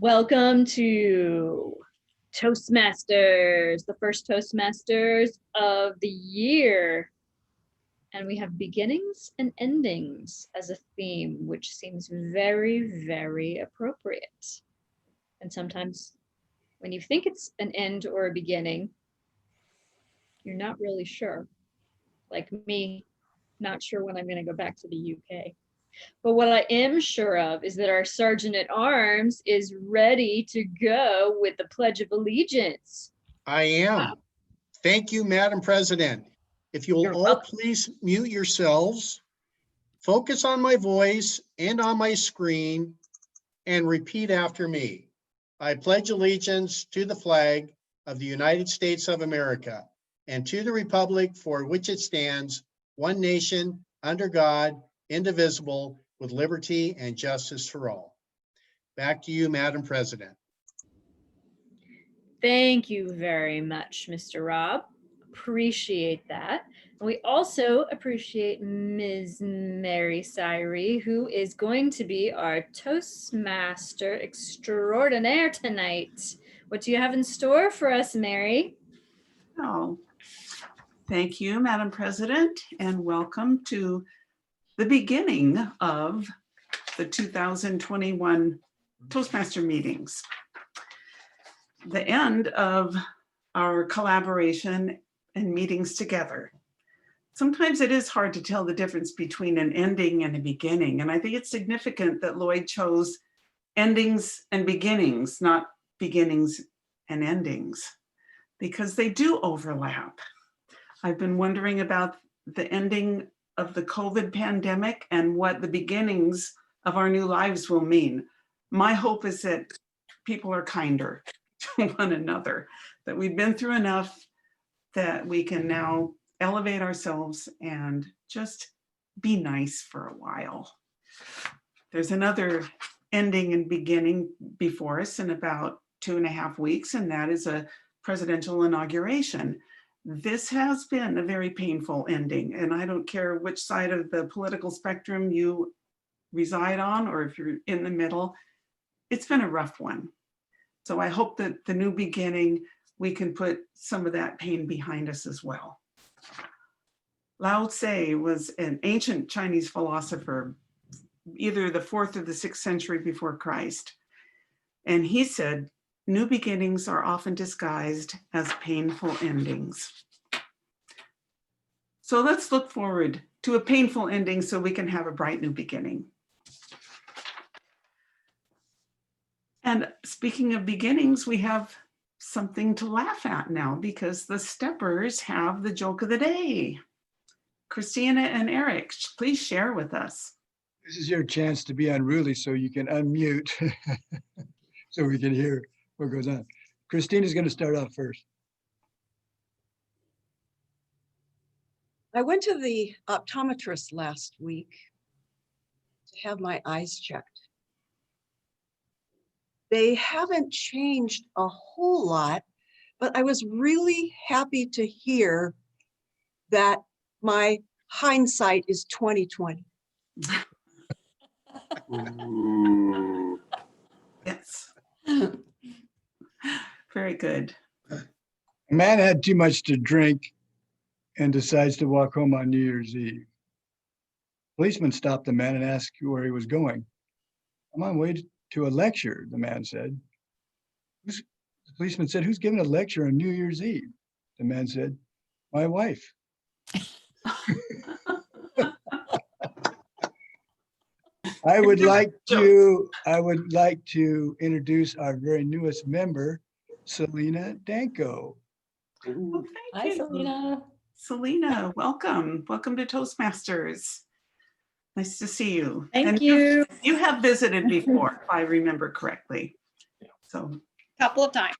Welcome to Toastmasters, the first Toastmasters of the year. And we have beginnings and endings as a theme, which seems very, very appropriate. And sometimes when you think it's an end or a beginning, you're not really sure. Like me, not sure when I'm going to go back to the UK. But what I am sure of is that our Sergeant at Arms is ready to go with the Pledge of Allegiance. I am. Thank you, Madam President. If you will all please mute yourselves, focus on my voice and on my screen, and repeat after me. I pledge allegiance to the flag of the United States of America and to the republic for which it stands, one nation, under God, indivisible, with liberty and justice for all. Back to you, Madam President. Thank you very much, Mr. Rob. Appreciate that. And we also appreciate Ms. Mary Syrie, who is going to be our Toastmaster extraordinaire tonight. What do you have in store for us, Mary? Oh, thank you, Madam President, and welcome to the beginning of the 2021 Toastmaster meetings. The end of our collaboration and meetings together. Sometimes it is hard to tell the difference between an ending and a beginning, and I think it's significant that Lloyd chose endings and beginnings, not beginnings and endings, because they do overlap. I've been wondering about the ending of the COVID pandemic and what the beginnings of our new lives will mean. My hope is that people are kinder to one another, that we've been through enough that we can now elevate ourselves and just be nice for a while. There's another ending and beginning before us in about 2.5 weeks, and that is a presidential inauguration. This has been a very painful ending, and I don't care which side of the political spectrum you reside on, or if you're in the middle, it's been a rough one. So I hope that the new beginning, we can put some of that pain behind us as well. Lao Tse was an ancient Chinese philosopher, either the 4th or the 6th century before Christ. And he said, new beginnings are often disguised as painful endings. So let's look forward to a painful ending so we can have a bright new beginning. And speaking of beginnings, we have something to laugh at now because the steppers have the joke of the day. Christina and Eric, please share with us. This is your chance to be unruly so you can unmute so we can hear what goes on. Christina's going to start off first. I went to the optometrist last week to have my eyes checked. They haven't changed a whole lot, but I was really happy to hear that my hindsight is 20/20. Yes. Very good. A man had too much to drink and decides to walk home on New Year's Eve. Policeman stopped the man and asked where he was going. I'm on my way to a lecture, the man said. The policeman said, who's giving a lecture on New Year's Eve? The man said, my wife. I would like to introduce our very newest member, Selena Danko. Well, Hi, Selena. Selena, welcome. Welcome to Toastmasters. Nice to see you. Thank you. You have visited before, if I remember correctly. So, couple of times.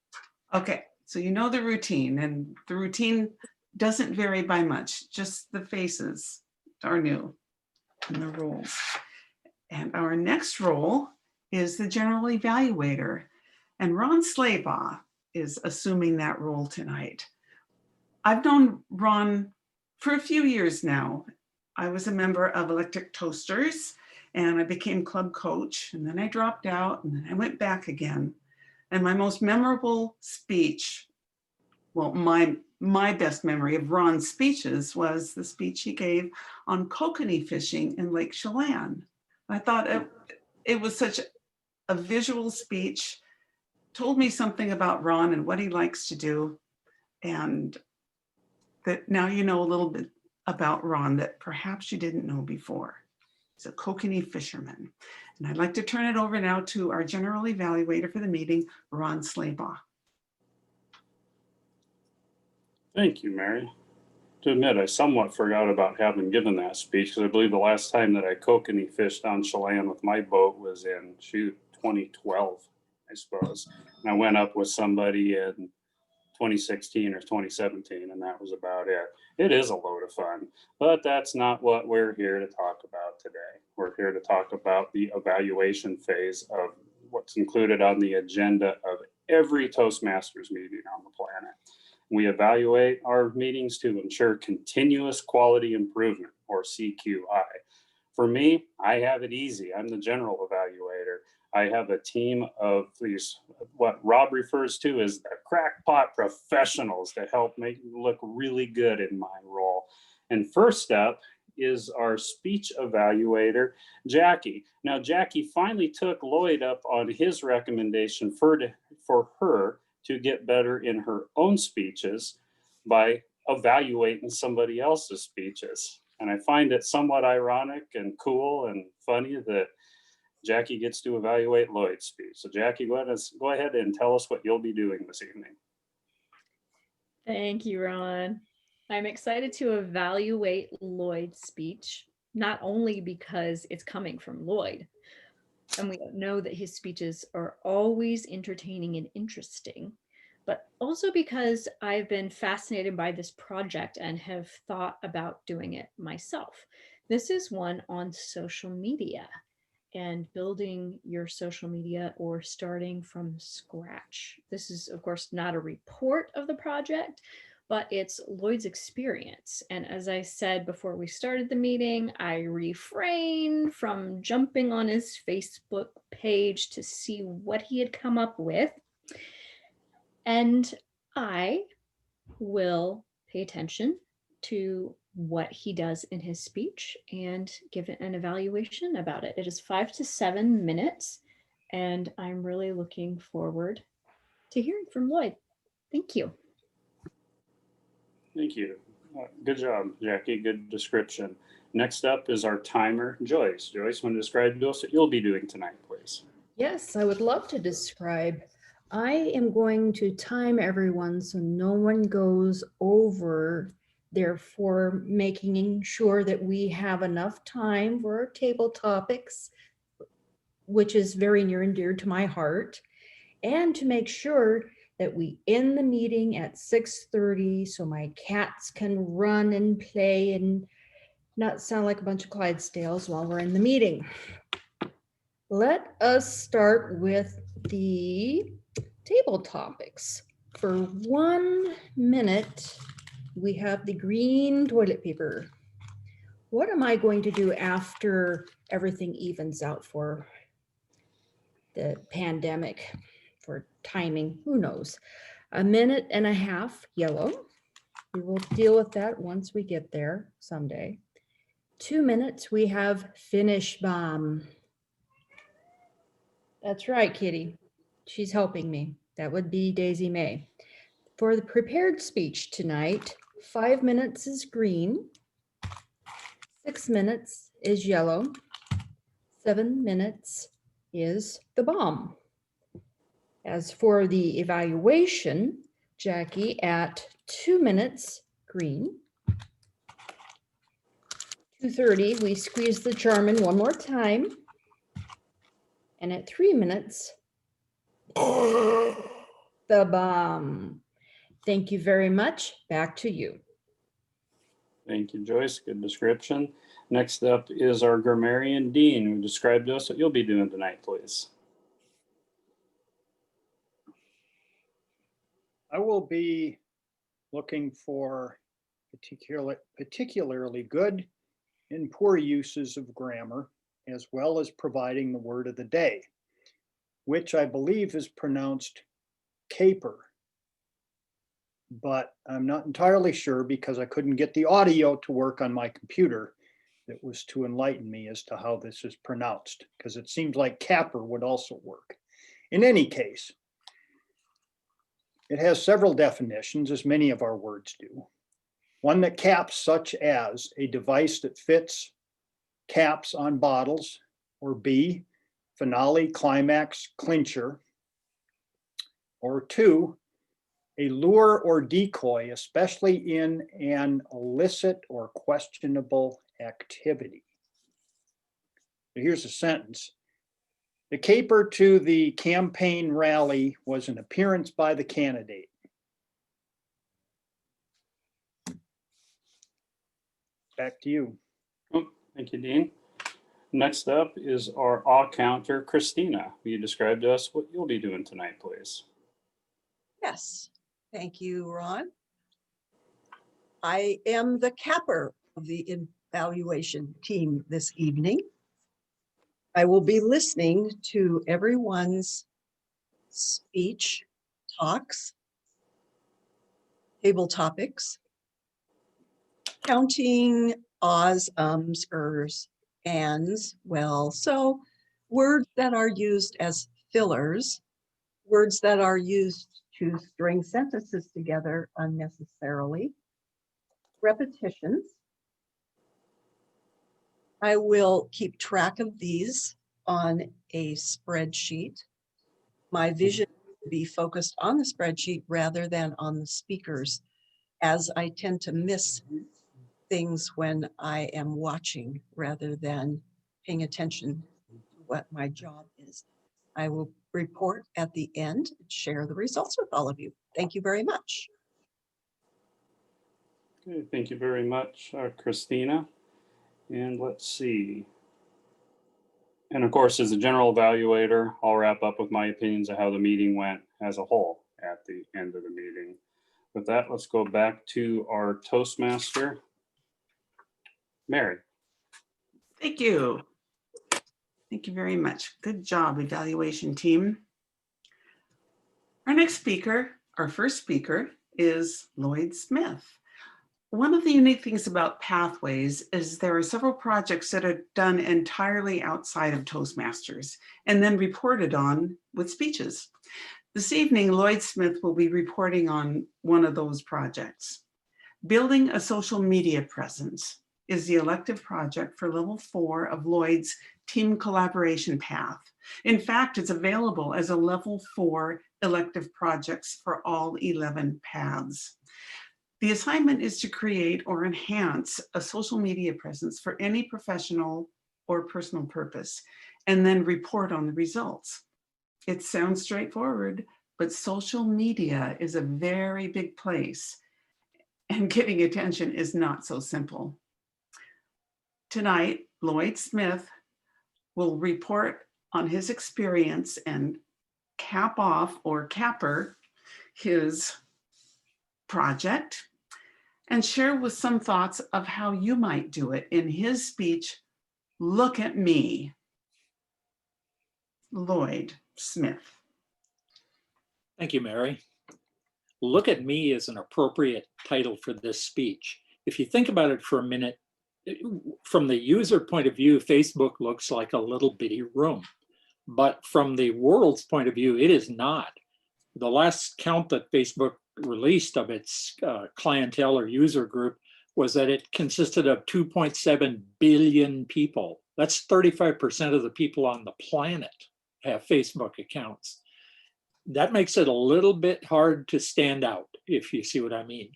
Okay, so you know the routine, and the routine doesn't vary by much, just the faces are new and the roles. And our next role is the general evaluator, and Ron Slaybaugh is assuming that role tonight. I've known Ron for a few years now. I was a member of Electric Toasters, and I became club coach, and then I dropped out, and then I went back again. And my most memorable speech, well, my best memory of Ron's speeches was the speech he gave on kokanee fishing in Lake Chelan. I thought it was such a visual speech, told me something about Ron and what he likes to do, and that now you know a little bit about Ron that perhaps you didn't know before. He's a kokanee fisherman. And I'd like to turn it over now to our general evaluator for the meeting, Ron Slaybaugh. Thank you, Mary. To admit, I somewhat forgot about having given that speech because I believe the last time that I kokanee fished on Chelan with my boat was in 2012, I suppose. And I went up with somebody in 2016 or 2017, and that was about it. It is a load of fun, but that's not what we're here to talk about today. We're here to talk about the evaluation phase of what's included on the agenda of every Toastmasters meeting on the planet. We evaluate our meetings to ensure continuous quality improvement, or CQI. For me, I have it easy. I'm the general evaluator. I have a team of these, what Rob refers to as the crackpot professionals to help make me look really good in my role. And first up is our speech evaluator, Jackie. Now, Jackie finally took Lloyd up on his recommendation for her to get better in her own speeches by evaluating somebody else's speeches. And I find it somewhat ironic and cool and funny that Jackie gets to evaluate Lloyd's speech. So Jackie, go ahead and tell us what you'll be doing this evening. Thank you, Ron. I'm excited to evaluate Lloyd's speech, not only because it's coming from Lloyd, and we know that his speeches are always entertaining and interesting, but also because I've been fascinated by this project and have thought about doing it myself. This is one on social media and building your social media or starting from scratch. This is, of course, not a report of the project, but it's Lloyd's experience. And as I said before we started the meeting, I refrained from jumping on his Facebook page to see what he had come up with. And I will pay attention to what he does in his speech and give it an evaluation about it. It is 5 to 7 minutes, and I'm really looking forward to hearing from Lloyd. Thank you. Thank you. Good job, Jackie. Good description. Next up is our timer, Joyce. Joyce, want to describe to us what you'll be doing tonight, please? Yes, I would love to describe. I am going to time everyone so no one goes over, therefore making sure that we have enough time for our table topics, which is very near and dear to my heart, and to make sure that we end the meeting at 6:30 so my cats can run and play and not sound like a bunch of Clydesdales while we're in the meeting. Let us start with the table topics. For 1 minute, we have the green toilet paper. What am I going to do after everything evens out for the pandemic? For timing, who knows? 1.5 minutes, yellow. We will deal with that once we get there someday. 2 minutes, we have finish bomb. That's right, Kitty. She's helping me. That would be Daisy May. For the prepared speech tonight, 5 minutes is green, 6 minutes is yellow, 7 minutes is the bomb. As for the evaluation, Jackie, at 2 minutes, green. 2:30, we squeeze the Charmin one more time. And at 3 minutes, the bomb. Thank you very much. Back to you. Thank you, Joyce. Good description. Next up is our grammarian Dean, who described to us what you'll be doing tonight, please. I will be looking for particularly good and poor uses of grammar as well as providing the word of the day, which I believe is pronounced caper. But I'm not entirely sure because I couldn't get the audio to work on my computer. That was to enlighten me as to how this is pronounced, because it seems like capper would also work. In any case, it has several definitions, as many of our words do. One that caps, such as a device that fits caps on bottles, or B, finale, climax, clincher. Or two, a lure or decoy, especially in an illicit or questionable activity. Here's a sentence. The caper to the campaign rally was an appearance by the candidate. Back to you. Oh, thank you, Dean. Next up is our awe counter, Christina. Will you describe to us what you'll be doing tonight, please? Yes, thank you, Ron. I am the capper of the evaluation team this evening. I will be listening to everyone's speech, talks, table topics, counting ahs, ums, ers, ands, well, so words that are used as fillers, words that are used to string sentences together unnecessarily, repetitions. I will keep track of these on a spreadsheet. My vision will be focused on the spreadsheet rather than on the speakers, as I tend to miss things when I am watching rather than paying attention to what my job is. I will report at the end and share the results with all of you. Thank you very much. Okay, thank you very much, Christina. And let's see. And of course, as a general evaluator, I'll wrap up with my opinions of how the meeting went as a whole at the end of the meeting. With that, let's go back to our Toastmaster, Mary. Thank you. Thank you very much. Good job, evaluation team. Our next speaker, our first speaker, is Lloyd Smith. One of the unique things about Pathways is there are several projects that are done entirely outside of Toastmasters and then reported on with speeches. This evening, Lloyd Smith will be reporting on one of those projects. Building a social media presence is the elective project for level 4 of Lloyd's team collaboration path. In fact, it's available as a level 4 elective projects for all 11 paths. The assignment is to create or enhance a social media presence for any professional or personal purpose, and then report on the results. It sounds straightforward, but social media is a very big place, and getting attention is not so simple. Tonight, Lloyd Smith will report on his experience and cap off or capper his project and share with some thoughts of how you might do it in his speech, Look at Me. Lloyd Smith. Thank you, Mary. Look at Me is an appropriate title for this speech. If you think about it for a minute, from the user point of view, Facebook looks like a little bitty room. But from the world's point of view, it is not. The last count that Facebook released of its clientele or user group was that it consisted of 2.7 billion people. That's 35% of the people on the planet have Facebook accounts. That makes it a little bit hard to stand out, if you see what I mean.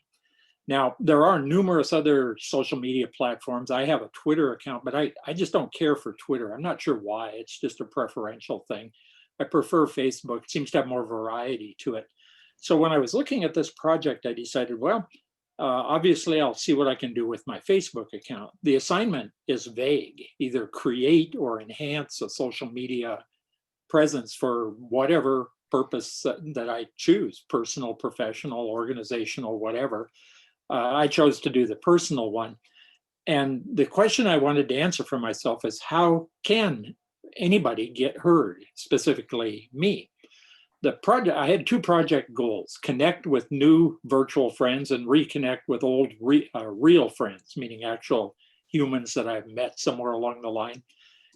Now, there are numerous other social media platforms. I have a Twitter account, but I just don't care for Twitter. I'm not sure why. It's just a preferential thing. I prefer Facebook. It seems to have more variety to it. So when I was looking at this project, I decided, well, obviously I'll see what I can do with my Facebook account. The assignment is vague, either create or enhance a social media presence for whatever purpose that I choose, personal, professional, organizational, whatever. I chose to do the personal one. And the question I wanted to answer for myself is, how can anybody get heard, specifically me? The project, I had 2 project goals: connect with new virtual friends and reconnect with old real friends, meaning actual humans that I've met somewhere along the line.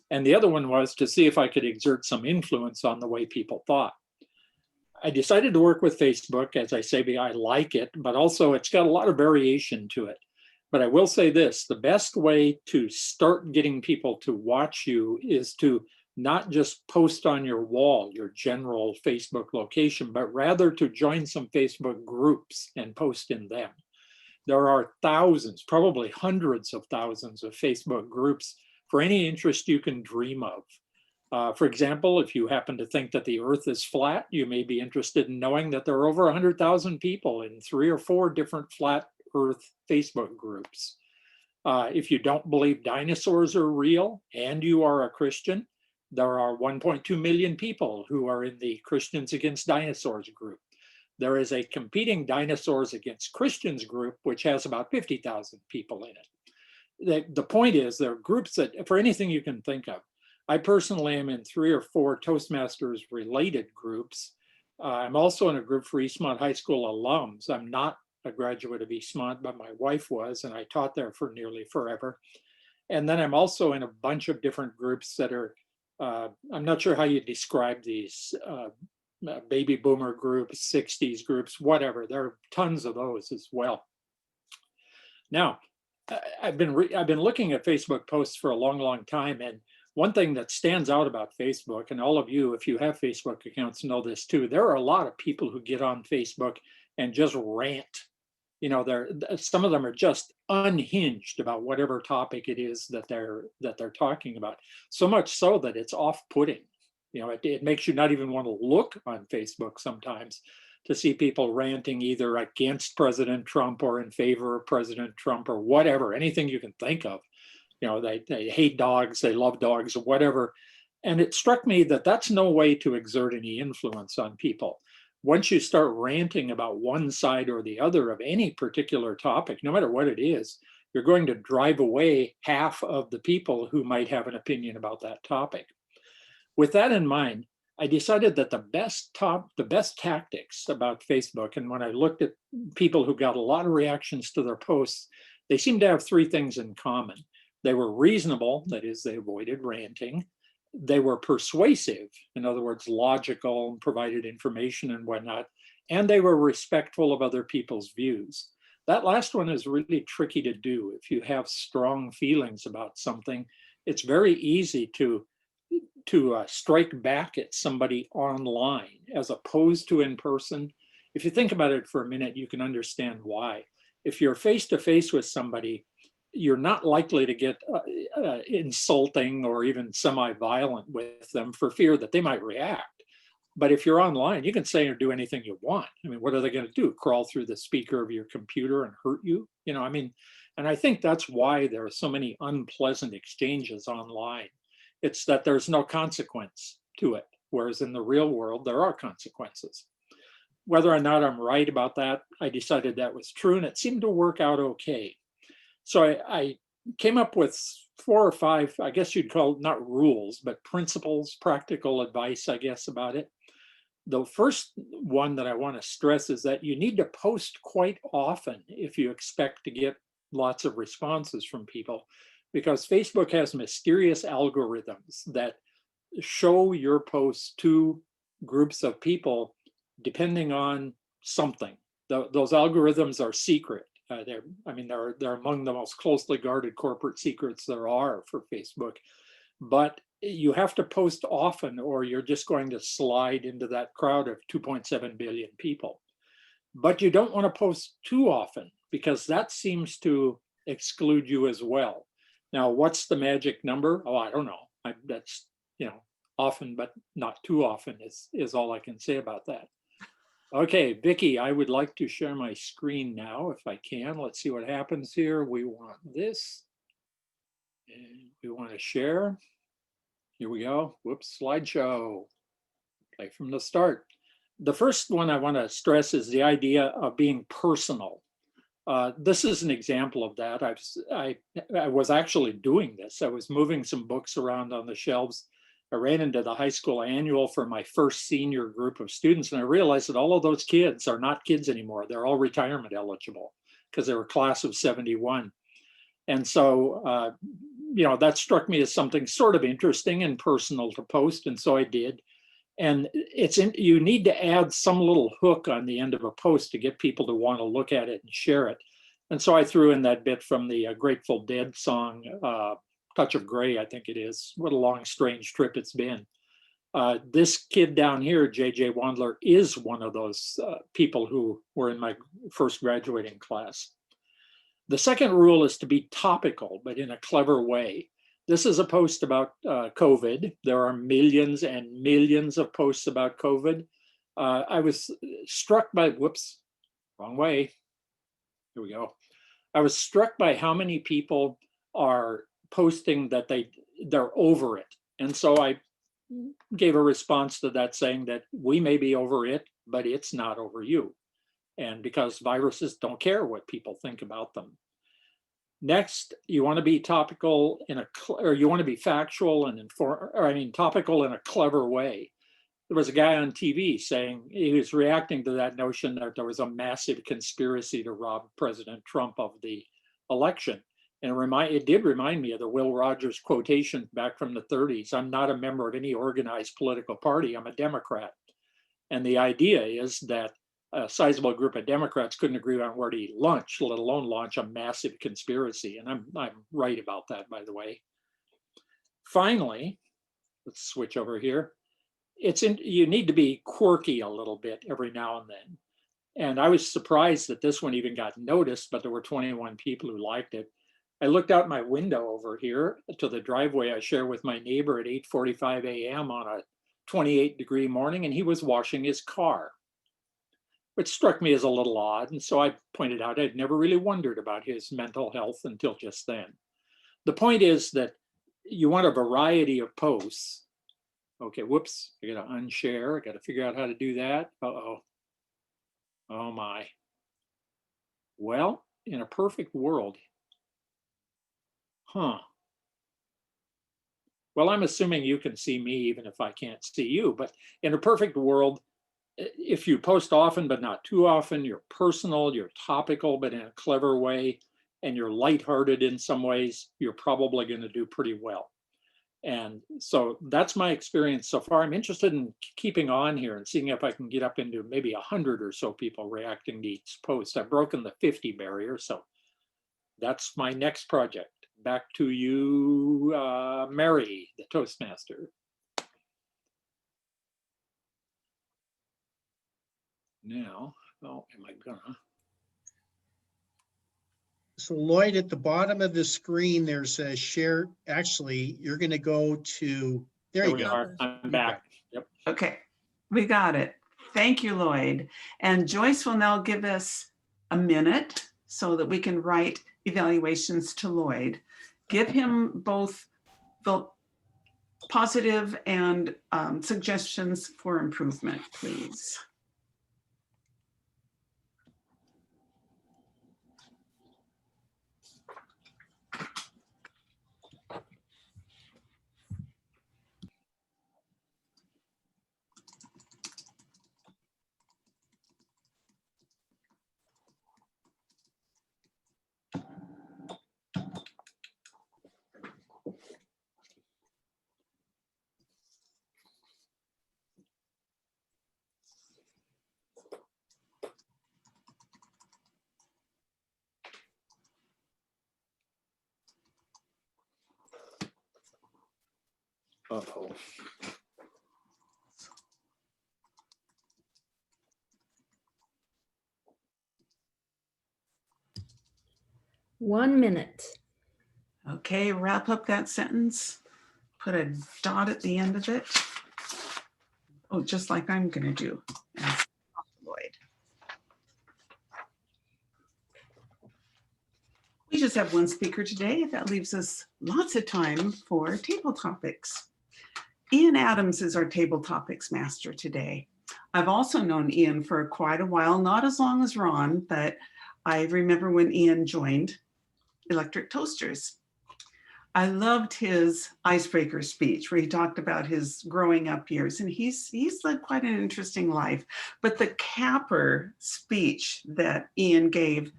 And the other one was to see if I could exert some influence on the way people thought. I decided to work with Facebook. As I say, I like it, but also it's got a lot of variation to it. But I will say this, the best way to start getting people to watch you is to not just post on your wall, your general Facebook location, but rather to join some Facebook groups and post in them. There are thousands, probably hundreds of thousands of Facebook groups for any interest you can dream of. For example, if you happen to think that the earth is flat, you may be interested in knowing that there are over 100,000 people in 3 or 4 different flat earth Facebook groups. If you don't believe dinosaurs are real and you are a Christian, there are 1.2 million people who are in the Christians Against Dinosaurs group. There is a competing Dinosaurs Against Christians group, which has about 50,000 people in it. The point is, there are groups that, for anything you can think of. I personally am in 3 or 4 Toastmasters related groups. I'm also in a group for Eastmont High School alums. I'm not a graduate of Eastmont, but my wife was, and I taught there for nearly forever. And then I'm also in a bunch of different groups that are, I'm not sure how you describe these, baby boomer groups, 60s groups, whatever. There are tons of those as well. Now, I've been looking at Facebook posts for a long, long time, and one thing that stands out about Facebook, and all of you, if you have Facebook accounts, know this too, there are a lot of people who get on Facebook and just rant. You know, some of them are just unhinged about whatever topic it is that they're talking about. So much so that it's off-putting. You know, it makes you not even want to look on Facebook sometimes to see people ranting either against President Trump or in favor of President Trump or whatever, anything you can think of. You know, they hate dogs, they love dogs, or whatever. And it struck me that that's no way to exert any influence on people. Once you start ranting about one side or the other of any particular topic, no matter what it is, you're going to drive away half of the people who might have an opinion about that topic. With that in mind, I decided that the best tactics about Facebook, and when I looked at people who got a lot of reactions to their posts, they seemed to have 3 things in common. They were reasonable, that is, they avoided ranting. They were persuasive, in other words, logical and provided information and whatnot. And they were respectful of other people's views. That last one is really tricky to do. If you have strong feelings about something, it's very easy to strike back at somebody online as opposed to in person. If you think about it for a minute, you can understand why. If you're face to face with somebody, you're not likely to get insulting or even semi-violent with them for fear that they might react. But if you're online, you can say or do anything you want. I mean, what are they going to do? Crawl through the speaker of your computer and hurt you? You know, I mean, and I think that's why there are so many unpleasant exchanges online. It's that there's no consequence to it, whereas in the real world, there are consequences. Whether or not I'm right about that, I decided that was true, and it seemed to work out okay. So I came up with 4 or 5, I guess you'd call it not rules, but principles, practical advice, I guess, about it. The first one that I want to stress is that you need to post quite often if you expect to get lots of responses from people, because Facebook has mysterious algorithms that show your posts to groups of people depending on something. Those algorithms are secret. They're among the most closely guarded corporate secrets there are for Facebook. But you have to post often or you're just going to slide into that crowd of 2.7 billion people. But you don't want to post too often because that seems to exclude you as well. Now, what's the magic number? Oh, I don't know. That's, you know, often, but not too often is all I can say about that. Okay, Vicki, I would like to share my screen now if I can. Let's see what happens here. We want this. And we want to share. Here we go. Whoops, slideshow. Play from the start. The first one I want to stress is the idea of being personal. This is an example of that. I was actually doing this. I was moving some books around on the shelves. I ran into the high school annual for my first senior group of students, and I realized that all of those kids are not kids anymore. They're all retirement eligible because they were class of 71. And so, that struck me as something sort of interesting and personal to post, and so I did. And you need to add some little hook on the end of a post to get people to want to look at it and share it. And so I threw in that bit from the Grateful Dead song, Touch of Grey, I think it is. What a long, strange trip it's been. This kid down here, JJ Wandler, is one of those people who were in my first graduating class. The second rule is to be topical, but in a clever way. This is a post about COVID. There are millions and millions of posts about COVID. I was struck by, whoops, wrong way. Here we go. I was struck by how many people are posting that they're over it. And so I gave a response to that saying that we may be over it, but it's not over you. And because viruses don't care what people think about them. Next, you want to be topical you want to be factual and topical in a clever way. There was a guy on TV saying he was reacting to that notion that there was a massive conspiracy to rob President Trump of the election. And it did remind me of the Will Rogers quotation back from the 30s. I'm not a member of any organized political party. I'm a Democrat. And the idea is that a sizable group of Democrats couldn't agree on where to eat lunch, let alone launch a massive conspiracy. And I'm right about that, by the way. Finally, let's switch over here. You need to be quirky a little bit every now and then. And I was surprised that this one even got noticed, but there were 21 people who liked it. I looked out my window over here to the driveway I share with my neighbor at 8:45 a.m. on a 28-degree morning, and he was washing his car, which struck me as a little odd. And so I pointed out I'd never really wondered about his mental health until just then. The point is that you want a variety of posts. Okay, whoops, I gotta unshare. I gotta figure out how to do that. Uh-oh. Oh my. Well, in a perfect world, well, I'm assuming you can see me even if I can't see you, but in a perfect world, if you post often but not too often, you're personal, you're topical but in a clever way, and you're lighthearted in some ways, you're probably going to do pretty well. And so that's my experience so far. I'm interested in keeping on here and seeing if I can get up into maybe 100 or so people reacting to each post. I've broken the 50 barrier, so that's my next project. Back to you, Mary, the Toastmaster. Now, am I gonna? So Lloyd, at the bottom of the screen, there's a share. Actually, you're going to go to, there you go. I'm back. Yep. Okay, we got it. Thank you, Lloyd. And Joyce will now give us a minute so that we can write evaluations to Lloyd. Give him both the positive and suggestions for improvement, please. Uh-oh. One minute. Okay, wrap up that sentence. Put a dot at the end of it. Oh, just like I'm going to do. Lloyd. We just have one speaker today. That leaves us lots of time for table topics. Ian Adams is our table topics master today. I've also known Ian for quite a while, not as long as Ron, but I remember when Ian joined Electric Toasters. I loved his icebreaker speech where he talked about his growing up years, and he's led quite an interesting life. But the capper speech that Ian gave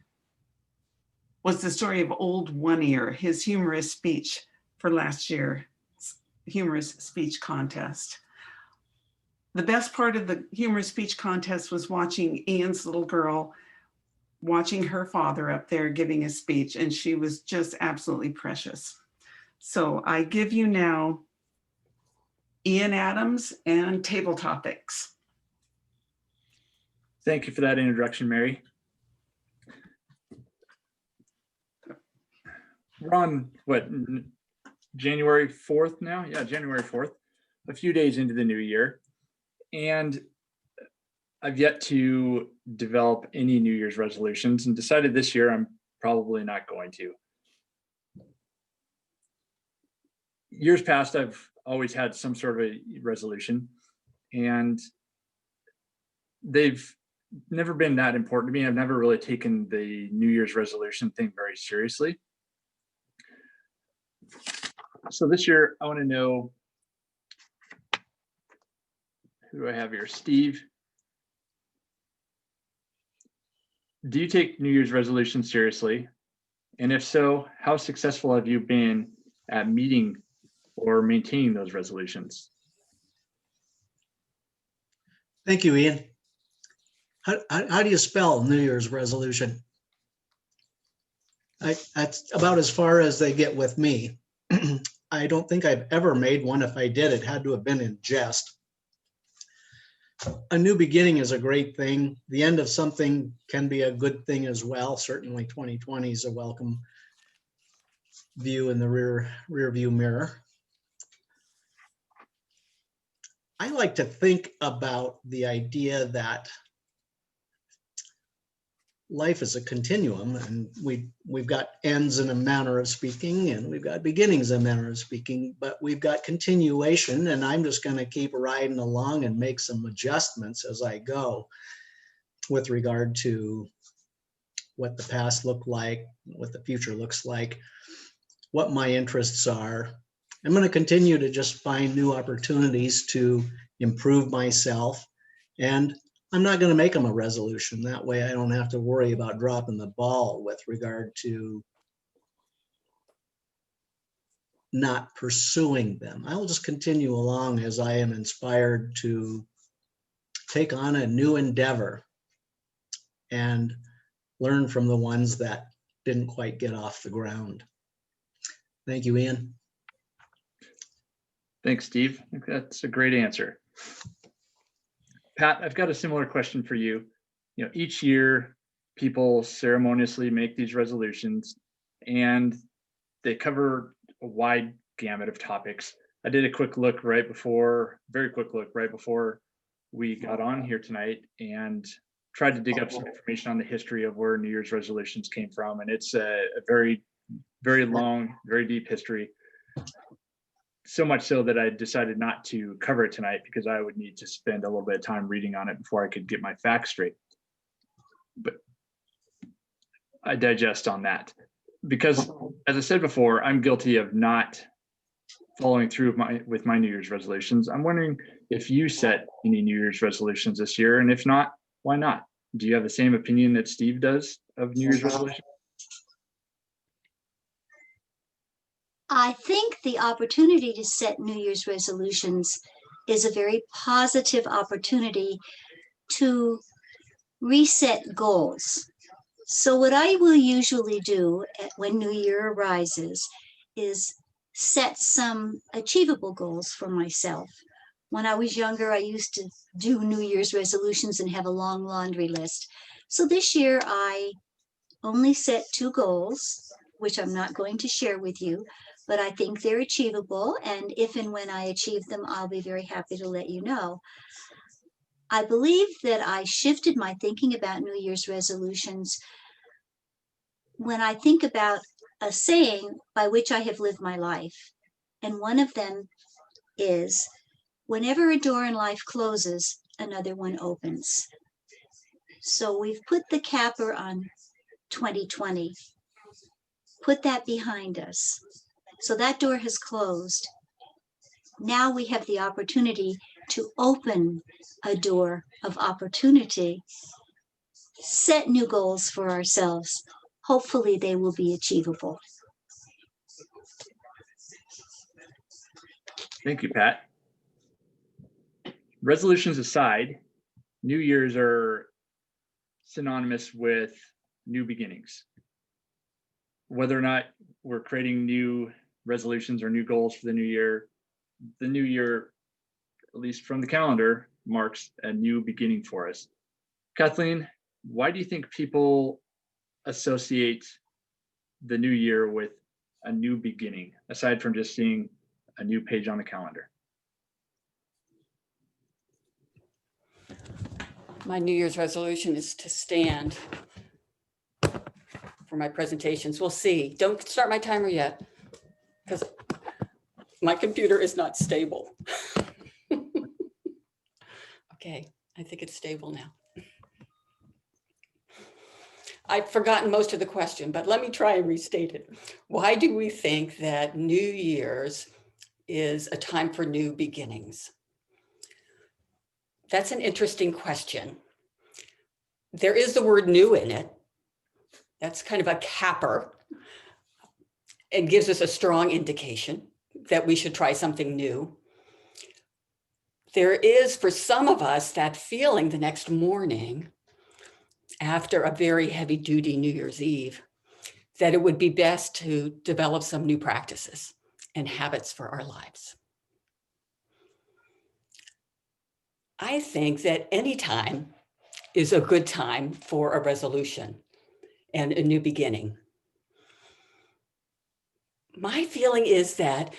was the story of Old One Ear, his humorous speech for last year's humorous speech contest. The best part of the humorous speech contest was watching Ian's little girl, watching her father up there giving a speech, and she was just absolutely precious. So I give you now Ian Adams and Table Topics. Thank you for that introduction, Mary. We're on what, January 4th now? Yeah, January 4th, a few days into the new year. And I've yet to develop any New Year's resolutions and decided this year I'm probably not going to. Years past, I've always had some sort of a resolution, and they've never been that important to me. I've never really taken the New Year's resolution thing very seriously. So this year, I want to know, who do I have here? Steve. Do you take New Year's resolutions seriously? And if so, how successful have you been at meeting or maintaining those resolutions? Thank you, Ian. How do you spell New Year's resolution? That's about as far as they get with me. I don't think I've ever made one. If I did, it had to have been in jest. A new beginning is a great thing. The end of something can be a good thing as well. Certainly 2020 is a welcome view in the rear view mirror. I like to think about the idea that life is a continuum, and we've got ends in a manner of speaking, and we've got beginnings in a manner of speaking, but we've got continuation, and I'm just going to keep riding along and make some adjustments as I go with regard to what the past looked like, what the future looks like, what my interests are. I'm going to continue to just find new opportunities to improve myself, and I'm not going to make them a resolution. That way I don't have to worry about dropping the ball with regard to not pursuing them. I will just continue along as I am inspired to take on a new endeavor and learn from the ones that didn't quite get off the ground. Thank you, Ian. Thanks, Steve. I think that's a great answer. Pat, I've got a similar question for you. You know, each year people ceremoniously make these resolutions and they cover a wide gamut of topics. I did a very quick look right before we got on here tonight and tried to dig up some information on the history of where New Year's resolutions came from. And it's a very, very long, very deep history. So much so that I decided not to cover it tonight because I would need to spend a little bit of time reading on it before I could get my facts straight. But I digest on that because, as I said before, I'm guilty of not following through with my New Year's resolutions. I'm wondering if you set any New Year's resolutions this year, and if not, why not? Do you have the same opinion that Steve does of New Year's resolutions? I think the opportunity to set New Year's resolutions is a very positive opportunity to reset goals. So what I will usually do when New Year arises is set some achievable goals for myself. When I was younger, I used to do New Year's resolutions and have a long laundry list. So this year I only set 2 goals, which I'm not going to share with you, but I think they're achievable. And if and when I achieve them, I'll be very happy to let you know. I believe that I shifted my thinking about New Year's resolutions when I think about a saying by which I have lived my life. And one of them is, whenever a door in life closes, another one opens. So we've put the capper on 2020. Put that behind us. So that door has closed. Now we have the opportunity to open a door of opportunity, set new goals for ourselves. Hopefully they will be achievable. Thank you, Pat. Resolutions aside, New Year's are synonymous with new beginnings. Whether or not we're creating new resolutions or new goals for the new year, at least from the calendar, marks a new beginning for us. Kathleen, why do you think people associate the new year with a new beginning, aside from just seeing a new page on the calendar? My New Year's resolution is to stand for my presentations. We'll see. Don't start my timer yet, because my computer is not stable. Okay, I think it's stable now. I've forgotten most of the question, but let me try and restate it. Why do we think that New Year's is a time for new beginnings? That's an interesting question. There is the word new in it. That's kind of a capper. It gives us a strong indication that we should try something new. There is, for some of us, that feeling the next morning after a very heavy duty New Year's Eve, that it would be best to develop some new practices and habits for our lives. I think that any time is a good time for a resolution and a new beginning. My feeling is that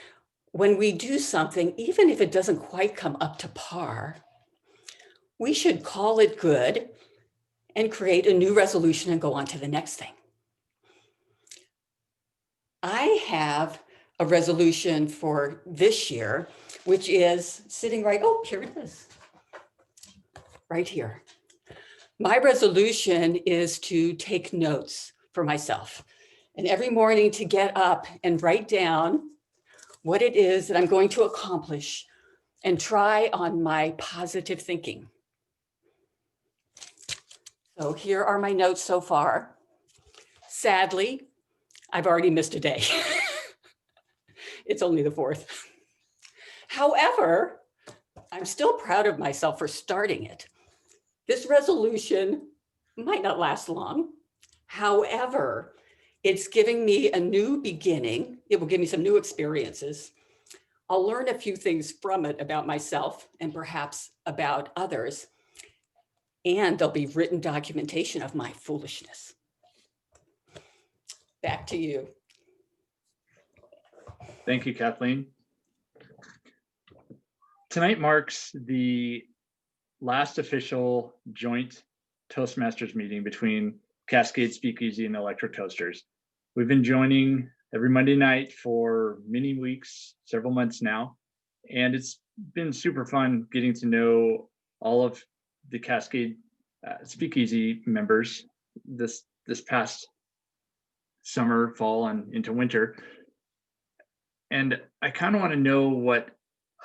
when we do something, even if it doesn't quite come up to par, we should call it good and create a new resolution and go on to the next thing. I have a resolution for this year, which is sitting right, oh, here it is, right here. My resolution is to take notes for myself, and every morning to get up and write down what it is that I'm going to accomplish and try on my positive thinking. So here are my notes so far. Sadly, I've already missed a day. It's only the 4th. However, I'm still proud of myself for starting it. This resolution might not last long. However, it's giving me a new beginning. It will give me some new experiences. I'll learn a few things from it about myself and perhaps about others. And there'll be written documentation of my foolishness. Back to you. Thank you, Kathleen. Tonight marks the last official joint Toastmasters meeting between Cascade Speakeasy and Electric Toasters. We've been joining every Monday night for many weeks, several months now, and it's been super fun getting to know all of the Cascade Speakeasy members this past summer, fall, and into winter. And I kind of want to know what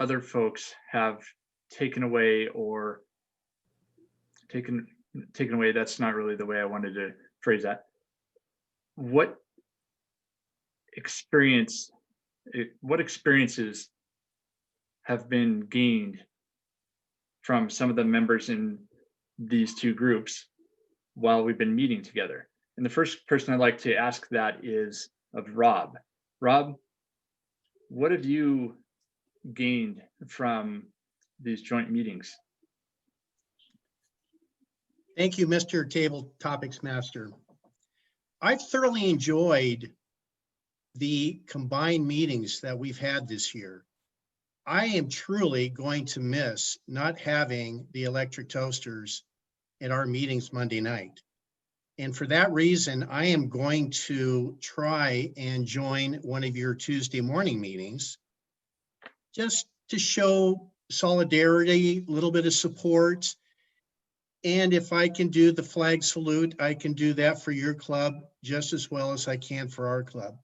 other folks have taken away or taken away. That's not really the way I wanted to phrase that. What experiences have been gained from some of the members in these two groups while we've been meeting together? And the first person I'd like to ask that is of Rob. Rob, what have you gained from these joint meetings? Thank you, Mr. Table Topics Master. I've thoroughly enjoyed the combined meetings that we've had this year. I am truly going to miss not having the electric toasters at our meetings Monday night. And for that reason, I am going to try and join one of your Tuesday morning meetings just to show solidarity, a little bit of support. And if I can do the flag salute, I can do that for your club just as well as I can for our club.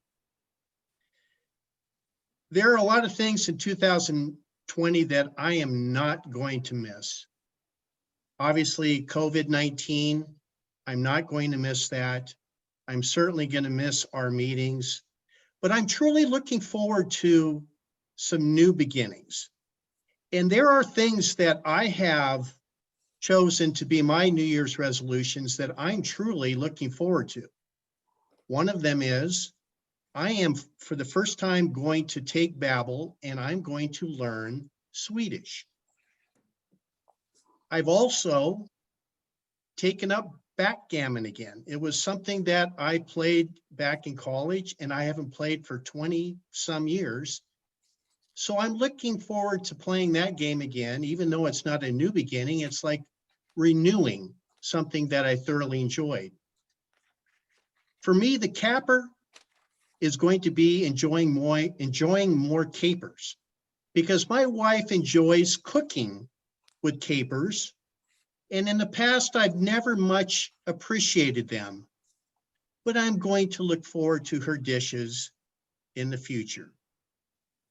There are a lot of things in 2020 that I am not going to miss. Obviously, COVID-19, I'm not going to miss that. I'm certainly going to miss our meetings, but I'm truly looking forward to some new beginnings. And there are things that I have chosen to be my New Year's resolutions that I'm truly looking forward to. One of them is I am for the first time going to take Babbel and I'm going to learn Swedish. I've also taken up backgammon again. It was something that I played back in college and I haven't played for 20 some years. So I'm looking forward to playing that game again, even though it's not a new beginning. It's like renewing something that I thoroughly enjoyed. For me, the capper is going to be enjoying more capers, because my wife enjoys cooking with capers. And in the past, I've never much appreciated them, but I'm going to look forward to her dishes in the future.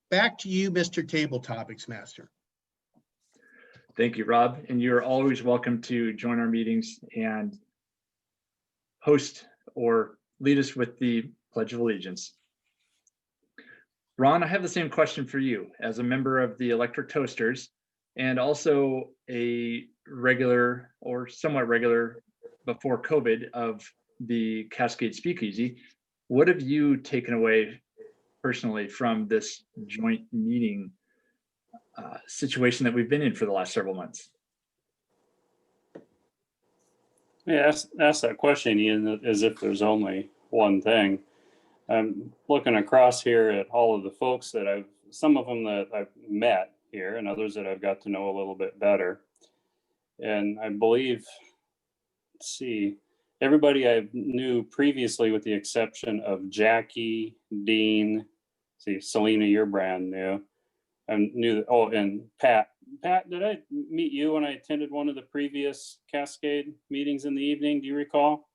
Back to you, Mr. Table Topics Master. Thank you, Rob. And you're always welcome to join our meetings and host or lead us with the Pledge of Allegiance. Ron, I have the same question for you as a member of the Electric Toasters and also a regular or somewhat regular before COVID of the Cascade Speakeasy. What have you taken away personally from this joint meeting situation that we've been in for the last several months? Yeah, ask that question, Ian, as if there's only one thing. I'm looking across here at all of the folks that some of them that I've met here and others that I've got to know a little bit better. And I believe, let's see, everybody I knew previously with the exception of Jackie, Dean, see, Selena, you're brand new. I knew that, oh, and Pat. Pat, did I meet you when I attended one of the previous Cascade meetings in the evening? Do you recall?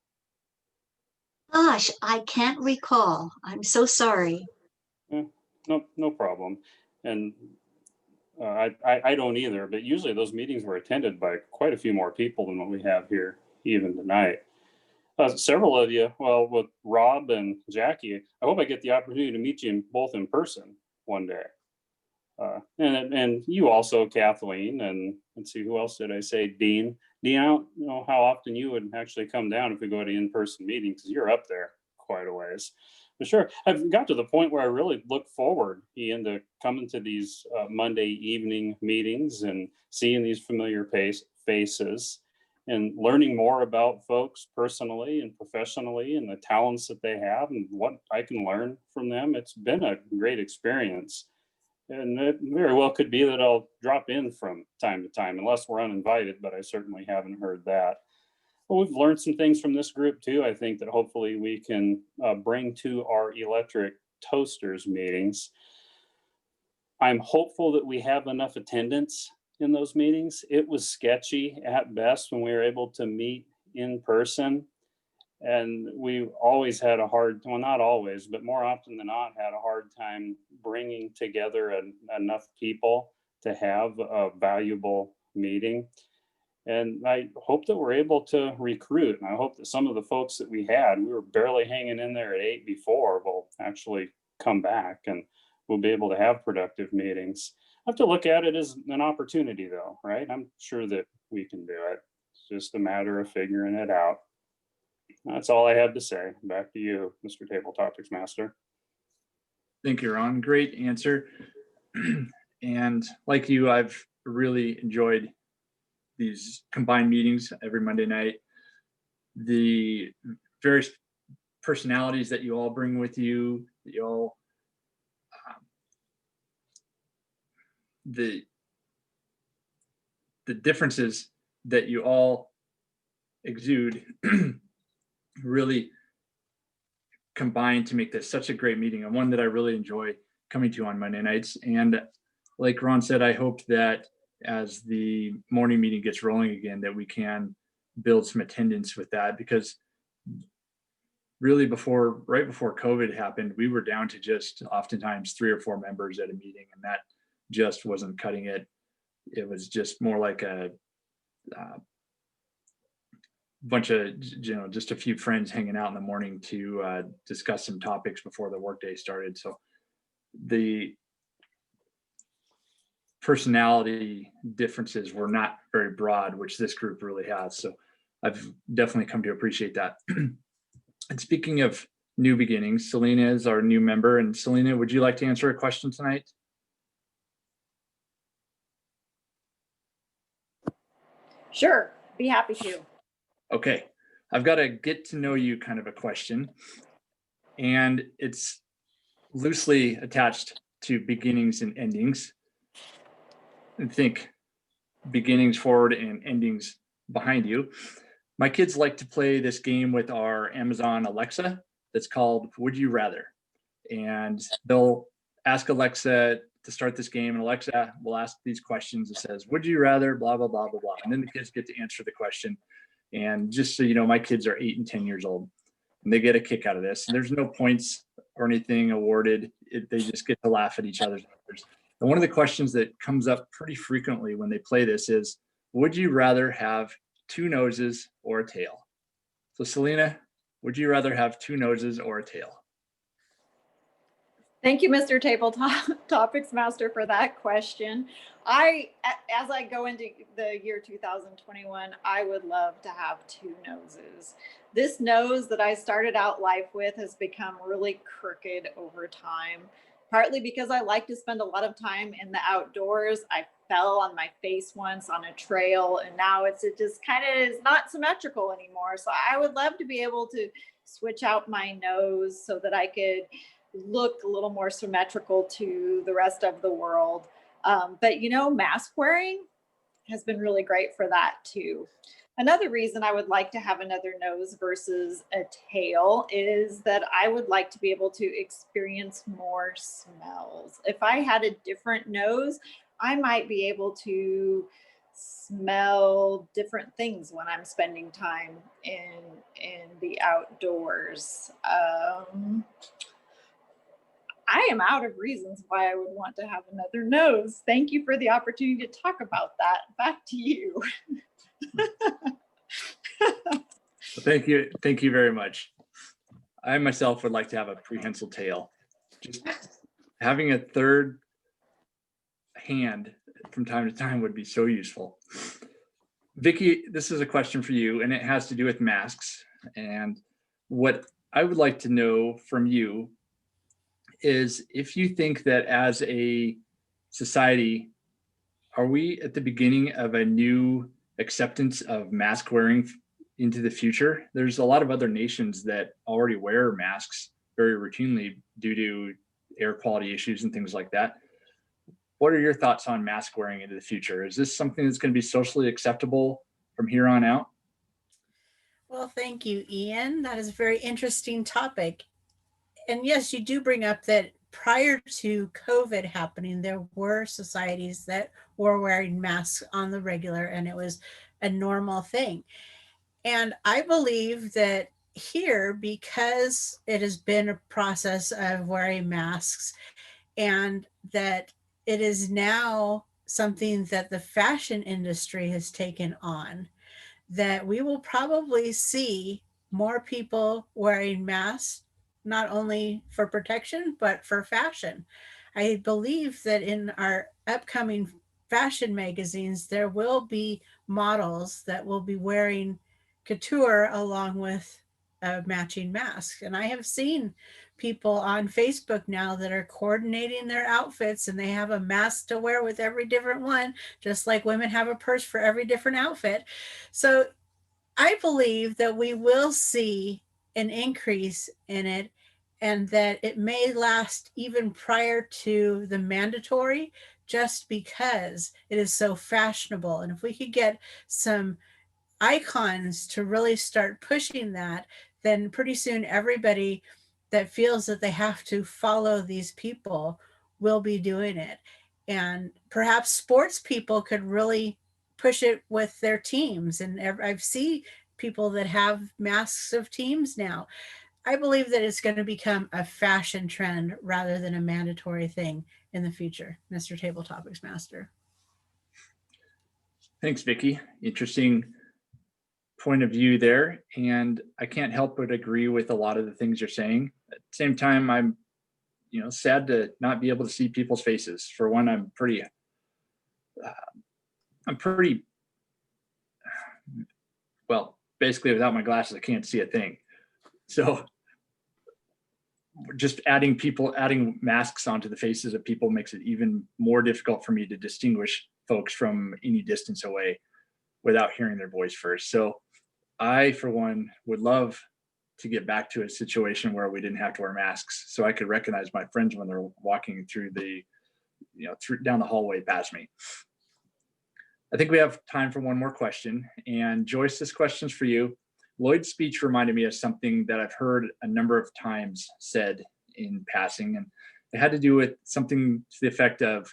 Gosh, I can't recall. I'm so sorry. No problem. And I don't either, but usually those meetings were attended by quite a few more people than what we have here even tonight. Several of you, well, with Rob and Jackie, I hope I get the opportunity to meet you both in person one day. And you also, Kathleen, and let's see, who else did I say? Dean. Dean, I don't know how often you would actually come down if we go to in-person meetings, because you're up there quite a ways. But sure, I've got to the point where I really look forward, Ian, to coming to these Monday evening meetings and seeing these familiar faces and learning more about folks personally and professionally and the talents that they have and what I can learn from them. It's been a great experience. And it very well could be that I'll drop in from time to time, unless we're uninvited, but I certainly haven't heard that. Well, we've learned some things from this group too. I think that hopefully we can bring to our Electric Toasters meetings. I'm hopeful that we have enough attendance in those meetings. It was sketchy at best when we were able to meet in person. And we always had a hard, well, not always, but more often than not, had a hard time bringing together enough people to have a valuable meeting. And I hope that we're able to recruit. And I hope that some of the folks that we were barely hanging in there at 8 before, will actually come back and we'll be able to have productive meetings. I have to look at it as an opportunity though, right? I'm sure that we can do it. It's just a matter of figuring it out. That's all I have to say. Back to you, Mr. Table Topics Master. Thank you, Ron. Great answer. And like you, I've really enjoyed these combined meetings every Monday night. The various personalities that you all bring with you, that you all, the differences that you all exude really combined to make this such a great meeting, and one that I really enjoy coming to on Monday nights. And like Ron said, I hope that as the morning meeting gets rolling again, that we can build some attendance with that, because really right before COVID happened, we were down to just oftentimes 3 or 4 members at a meeting, and that just wasn't cutting it. It was just more like a bunch of, just a few friends hanging out in the morning to discuss some topics before the workday started. So the personality differences were not very broad, which this group really has. So I've definitely come to appreciate that. And speaking of new beginnings, Selena is our new member. And Selena, would you like to answer a question tonight? Sure, be happy to. Okay, I've got a get to know you kind of a question, and it's loosely attached to beginnings and endings. And think beginnings forward and endings behind you. My kids like to play this game with our Amazon Alexa that's called Would You Rather? And they'll ask Alexa to start this game, and Alexa will ask these questions. It says, would you rather, blah, blah, blah, blah, blah. And then the kids get to answer the question. And just so you know, my kids are 8 and 10 years old, and they get a kick out of this. And there's no points or anything awarded. They just get to laugh at each other's answers. And one of the questions that comes up pretty frequently when they play this is, would you rather have 2 noses or a tail? So Selena, would you rather have 2 noses or a tail? Thank you, Mr. Topics Master, for that question. As I go into the year 2021, I would love to have 2 noses. This nose that I started out life with has become really crooked over time, partly because I like to spend a lot of time in the outdoors. I fell on my face once on a trail, and now it just kind of is not symmetrical anymore. So I would love to be able to switch out my nose so that I could look a little more symmetrical to the rest of the world. But mask wearing has been really great for that too. Another reason I would like to have another nose versus a tail is that I would like to be able to experience more smells. If I had a different nose, I might be able to smell different things when I'm spending time in the outdoors. I am out of reasons why I would want to have another nose. Thank you for the opportunity to talk about that. Back to you. Thank you. Thank you very much. I myself would like to have a prehensile tail. Just having a third hand from time to time would be so useful. Vicki, this is a question for you, and it has to do with masks. And what I would like to know from you is if you think that as a society, are we at the beginning of a new acceptance of mask wearing into the future? There's a lot of other nations that already wear masks very routinely due to air quality issues and things like that. What are your thoughts on mask wearing into the future? Is this something that's going to be socially acceptable from here on out? Well, thank you, Ian. That is a very interesting topic. And yes, you do bring up that prior to COVID happening, there were societies that were wearing masks on the regular, and it was a normal thing. And I believe that here, because it has been a process of wearing masks, and that it is now something that the fashion industry has taken on, that we will probably see more people wearing masks, not only for protection, but for fashion. I believe that in our upcoming fashion magazines, there will be models that will be wearing couture along with a matching mask. And I have seen people on Facebook now that are coordinating their outfits, and they have a mask to wear with every different one, just like women have a purse for every different outfit. So I believe that we will see an increase in it, and that it may last even prior to the mandatory, just because it is so fashionable. And if we could get some icons to really start pushing that, then pretty soon everybody that feels that they have to follow these people will be doing it. And perhaps sports people could really push it with their teams. And I've seen people that have masks of teams now. I believe that it's going to become a fashion trend rather than a mandatory thing in the future, Mr. Table Topics Master. Thanks, Vicki. Interesting point of view there. And I can't help but agree with a lot of the things you're saying. At the same time, I'm, sad to not be able to see people's faces. For one, I'm pretty, well, basically without my glasses, I can't see a thing. So just adding masks onto the faces of people makes it even more difficult for me to distinguish folks from any distance away without hearing their voice first. So I, for one, would love to get back to a situation where we didn't have to wear masks, so I could recognize my friends when they're walking through down the hallway past me. I think we have time for one more question. And Joyce, this question's for you. Lloyd's speech reminded me of something that I've heard a number of times said in passing, and it had to do with something to the effect of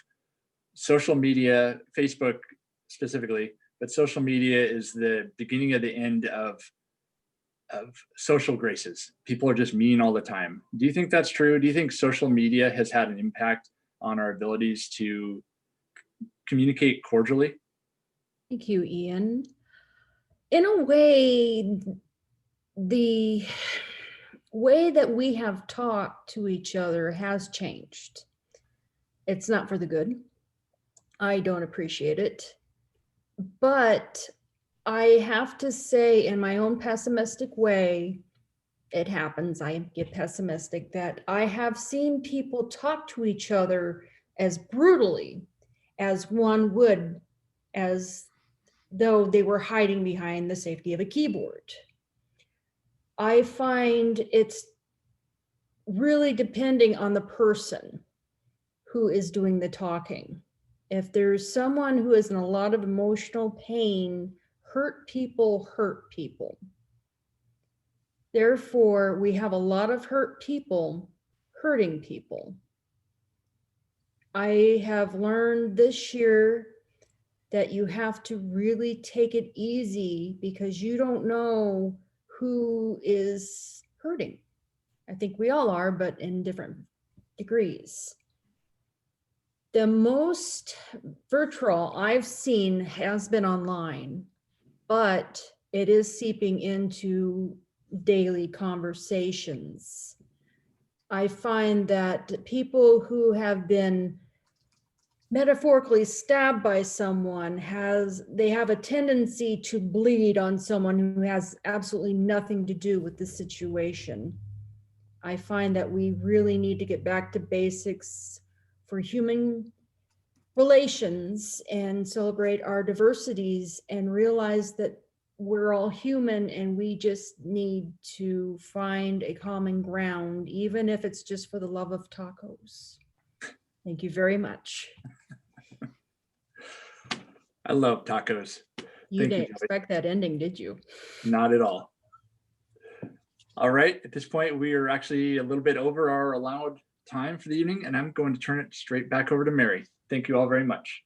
social media, Facebook specifically, but social media is the beginning of the end of social graces. People are just mean all the time. Do you think that's true? Do you think social media has had an impact on our abilities to communicate cordially? Thank you, Ian. In a way, the way that we have talked to each other has changed. It's not for the good. I don't appreciate it. But I have to say, in my own pessimistic way, it happens, I get pessimistic, that I have seen people talk to each other as brutally as one would, as though they were hiding behind the safety of a keyboard. I find it's really depending on the person who is doing the talking. If there's someone who is in a lot of emotional pain, hurt people hurt people. Therefore, we have a lot of hurt people hurting people. I have learned this year that you have to really take it easy because you don't know who is hurting. I think we all are, but in different degrees. The most virtual I've seen has been online, but it is seeping into daily conversations. I find that people who have been metaphorically stabbed by someone they have a tendency to bleed on someone who has absolutely nothing to do with the situation. I find that we really need to get back to basics for human relations and celebrate our diversities and realize that we're all human and we just need to find a common ground, even if it's just for the love of tacos. Thank you very much. I love tacos. You didn't expect that ending, did you? Not at all. All right, at this point, we are actually a little bit over our allowed time for the evening, and I'm going to turn it straight back over to Mary. Thank you all very much.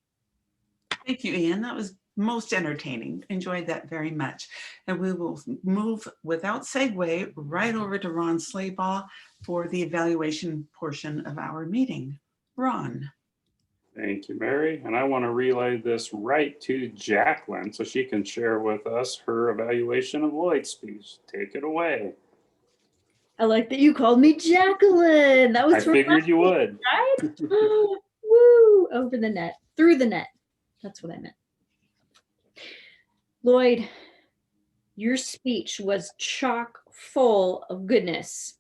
Thank you, Ian. That was most entertaining. Enjoyed that very much. And we will move without segue right over to Ron Slaybaugh for the evaluation portion of our meeting. Ron. Thank you, Mary. And I want to relay this right to Jacqueline so she can share with us her evaluation of Lloyd's speech. Take it away. I like that you called me Jacqueline. That was I figured you would. Right? Woo! Over the net, through the net. That's what I meant. Lloyd, your speech was chock full of goodness.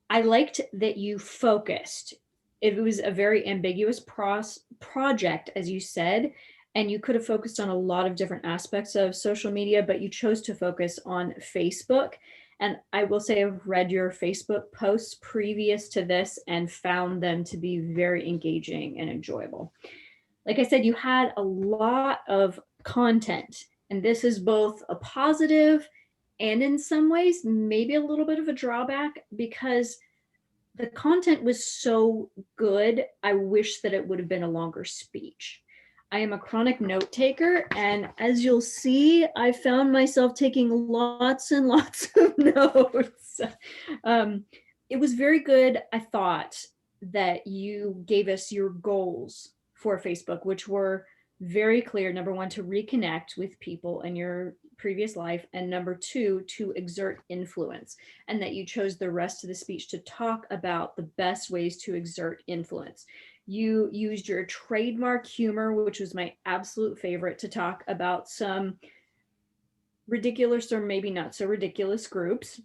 I liked that you focused. It was a very ambiguous project, as you said, and you could have focused on a lot of different aspects of social media, but you chose to focus on Facebook. And I will say I've read your Facebook posts previous to this and found them to be very engaging and enjoyable. Like I said, you had a lot of content, and this is both a positive and in some ways maybe a little bit of a drawback, because the content was so good. I wish that it would have been a longer speech. I am a chronic note taker, and as you'll see, I found myself taking lots and lots of notes. It was very good. I thought that you gave us your goals for Facebook, which were very clear. Number one, to reconnect with people in your previous life, and number two, to exert influence, and that you chose the rest of the speech to talk about the best ways to exert influence. You used your trademark humor, which was my absolute favorite, to talk about some ridiculous or maybe not so ridiculous groups.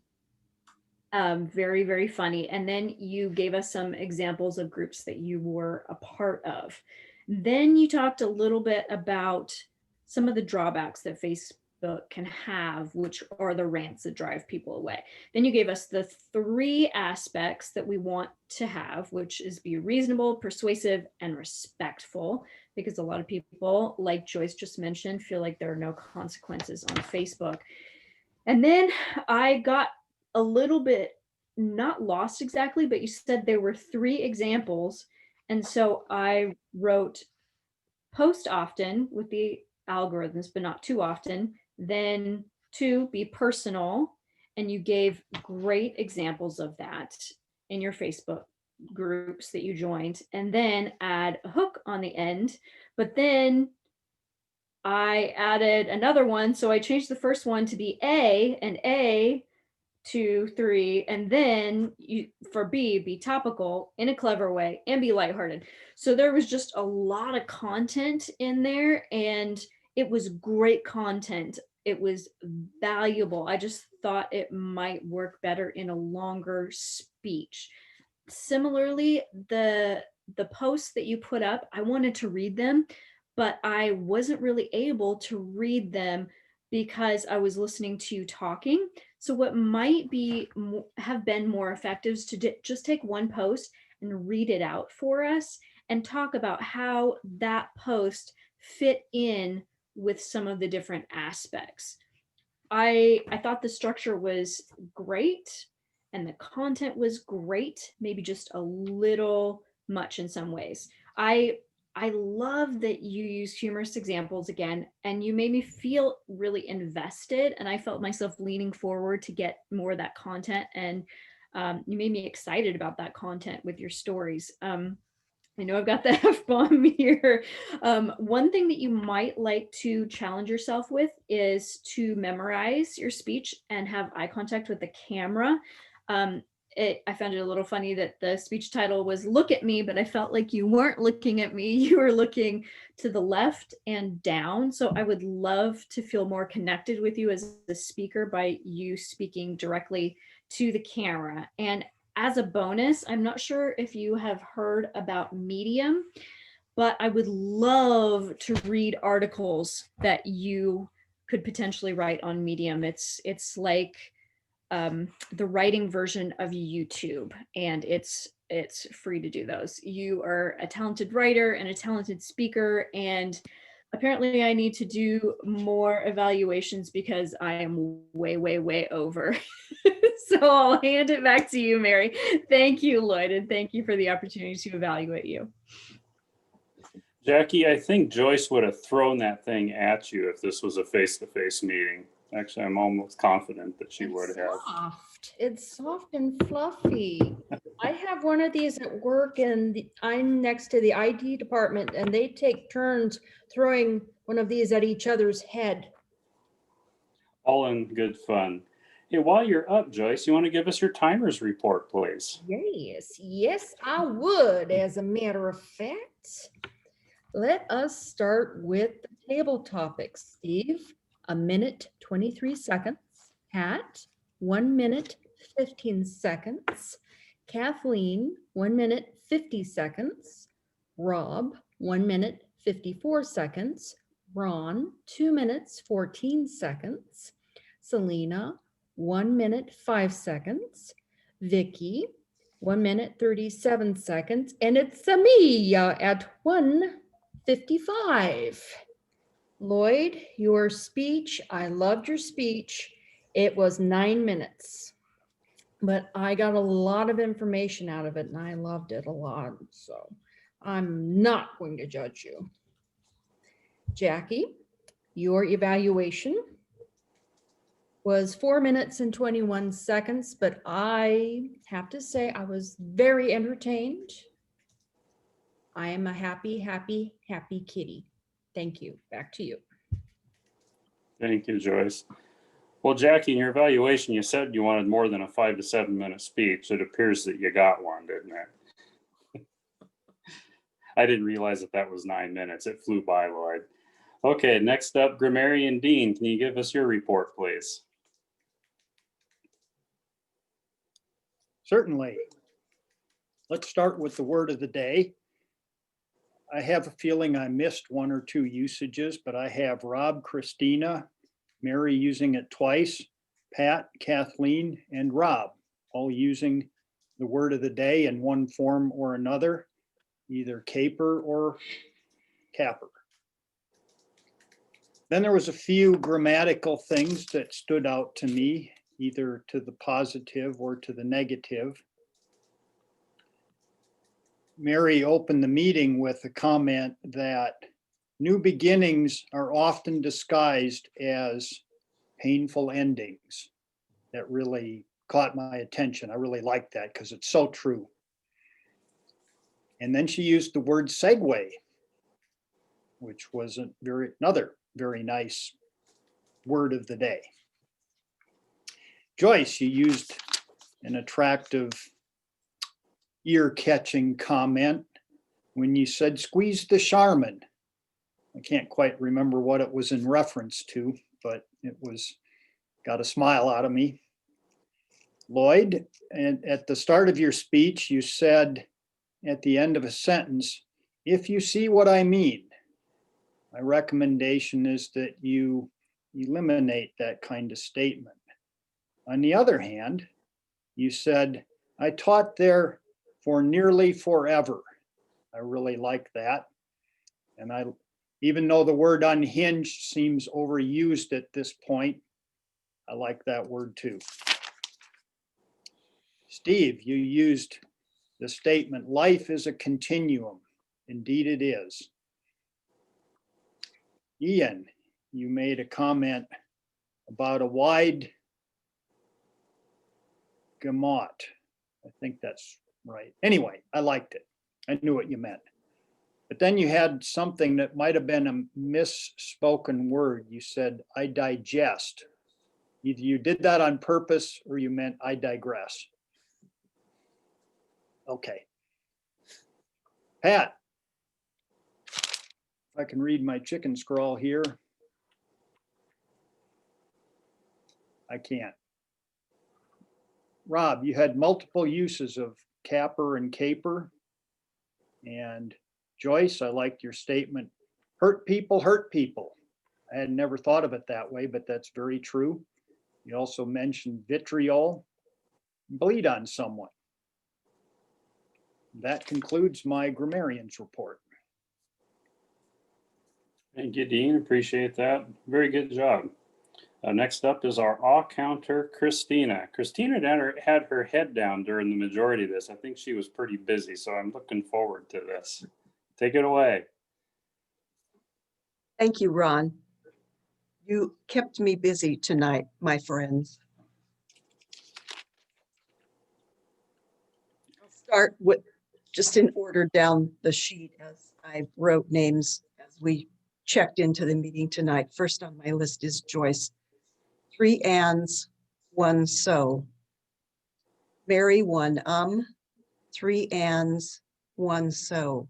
Very, very funny. And then you gave us some examples of groups that you were a part of. Then you talked a little bit about some of the drawbacks that Facebook can have, which are the rants that drive people away. Then you gave us the 3 aspects that we want to have, which is be reasonable, persuasive, and respectful, because a lot of people, like Joyce just mentioned, feel like there are no consequences on Facebook. And then I got a little bit not lost exactly, but you said there were 3 examples. And so I wrote post often with the algorithms, but not too often. Then 2, be personal. And you gave great examples of that in your Facebook groups that you joined. And then add a hook on the end. But then I added another one. So I changed the first one to be A, and A, 2, 3, and then you, for B, be topical in a clever way and be lighthearted. So there was just a lot of content in there, and it was great content. It was valuable. I just thought it might work better in a longer speech. Similarly, the posts that you put up, I wanted to read them, but I wasn't really able to read them because I was listening to you talking. So what might be have been more effective is to just take one post and read it out for us and talk about how that post fit in with some of the different aspects. I thought the structure was great and the content was great, maybe just a little much in some ways. I love that you use humorous examples again, and you made me feel really invested, and I felt myself leaning forward to get more of that content, and you made me excited about that content with your stories. I know I've got the F-bomb here. One thing that you might like to challenge yourself with is to memorize your speech and have eye contact with the camera. I found it a little funny that the speech title was "Look at Me," but I felt like you weren't looking at me. You were looking to the left and down. So I would love to feel more connected with you as a speaker by you speaking directly to the camera. And as a bonus, I'm not sure if you have heard about Medium, but I would love to read articles that you could potentially write on Medium. It's like the writing version of YouTube, and it's free to do those. You are a talented writer and a talented speaker, and apparently I need to do more evaluations because I am way over. So I'll hand it back to you, Mary. Thank you, Lloyd, and thank you for the opportunity to evaluate you. Jackie, I think Joyce would have thrown that thing at you if this was a face-to-face meeting. Actually, I'm almost confident that she would have. Soft. It's soft and fluffy. I have one of these at work, and I'm next to the IT department, and they take turns throwing one of these at each other's head. All in good fun. Hey, while you're up, Joyce, you want to give us your timers report, please? Yes, I would, as a matter of fact. Let us start with the table topics. Steve, 1 minute, 23 seconds. Pat, 1 minute, 15 seconds. Kathleen, 1 minute, 50 seconds. Rob, 1 minute, 54 seconds. Ron, 2 minutes, 14 seconds. Selena, 1 minute, 5 seconds. Vicky, 1 minute, 37 seconds. And it's me at 1:55. Lloyd, your speech, I loved your speech. It was 9 minutes. but I got a lot of information out of it and I loved it a lot. So I'm not going to judge you. Jackie, your evaluation was 4 minutes and 21 seconds, but I have to say I was very entertained. I am a happy, happy, happy kitty. Thank you. Back to you. Thank you, Joyce. Well, Jackie, in your evaluation, you said you wanted more than a 5 to 7 minute speech. It appears that you got one, didn't it? I didn't realize that that was 9 minutes. It flew by, Lloyd. Okay, next up, Grammarian Dean, can you give us your report, please? Certainly. Let's start with the word of the day. I have a feeling I missed 1 or 2 usages, but I have Rob, Christina, Mary using it twice, Pat, Kathleen, and Rob all using the word of the day in one form or another, either caper or capper. Then there was a few grammatical things that stood out to me, either to the positive or to the negative. Mary opened the meeting with a comment that new beginnings are often disguised as painful endings. That really caught my attention. I really liked that because it's so true. And then she used the word segue, which was another very nice word of the day. Joyce, you used an attractive ear-catching comment when you said squeeze the Charmin. I can't quite remember what it was in reference to, but it got a smile out of me. Lloyd, and at the start of your speech, you said at the end of a sentence, if you see what I mean. My recommendation is that you eliminate that kind of statement. On the other hand, you said, I taught there for nearly forever. I really like that. And even though the word unhinged seems overused at this point, I like that word too. Steve, you used the statement, life is a continuum. Indeed it is. Ian, you made a comment about a wide gamut. I think that's right. Anyway, I liked it. I knew what you meant. But then you had something that might have been a misspoken word. You said, I digest. Either you did that on purpose or you meant I digress. Okay. Pat, if I can read my chicken scrawl here. I can't. Rob, you had multiple uses of capper and caper. And Joyce, I liked your statement, hurt people hurt people. I had never thought of it that way, but that's very true. You also mentioned vitriol, bleed on someone. That concludes my grammarian's report. Thank you, Dean. Appreciate that. Very good job. Next up is our awe counter, Christina. Christina had her head down during the majority of this. I think she was pretty busy, so I'm looking forward to this. Take it away. Thank you, Ron. You kept me busy tonight, my friends. I'll start with just in order down the sheet as I wrote names as we checked into the meeting tonight. First on my list is Joyce. 3 ands, 1 so. Mary, 1 3 ands, 1 so.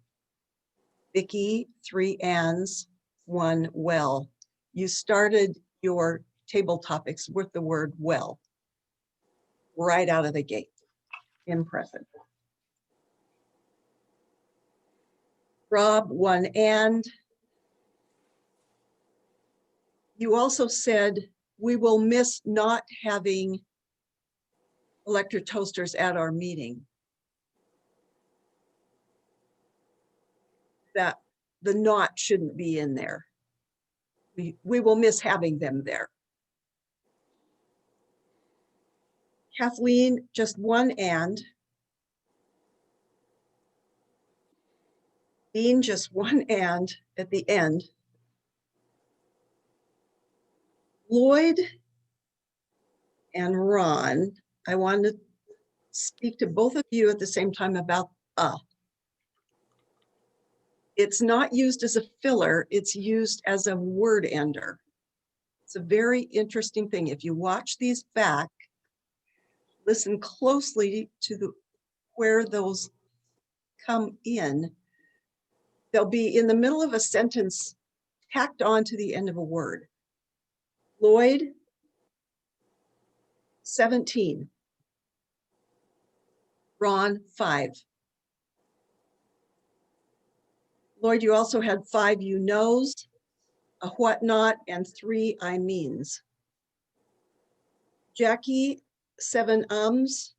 Vicky, 3 ands, 1 well. You started your table topics with the word well right out of the gate. Impressive. Rob, 1 and. You also said we will miss not having electric toasters at our meeting. That the not shouldn't be in there. We will miss having them there. Kathleen, just one and. Dean, just one and at the end. Lloyd and Ron, I want to speak to both of you at the same time about It's not used as a filler, it's used as a word ender. It's a very interesting thing. If you watch these back, listen closely to where those come in. They'll be in the middle of a sentence tacked on to the end of a word. Lloyd, 17. Ron, 5. Lloyd, you also had 5 you knows, a whatnot, and 3 I means. Jackie, 7 ums,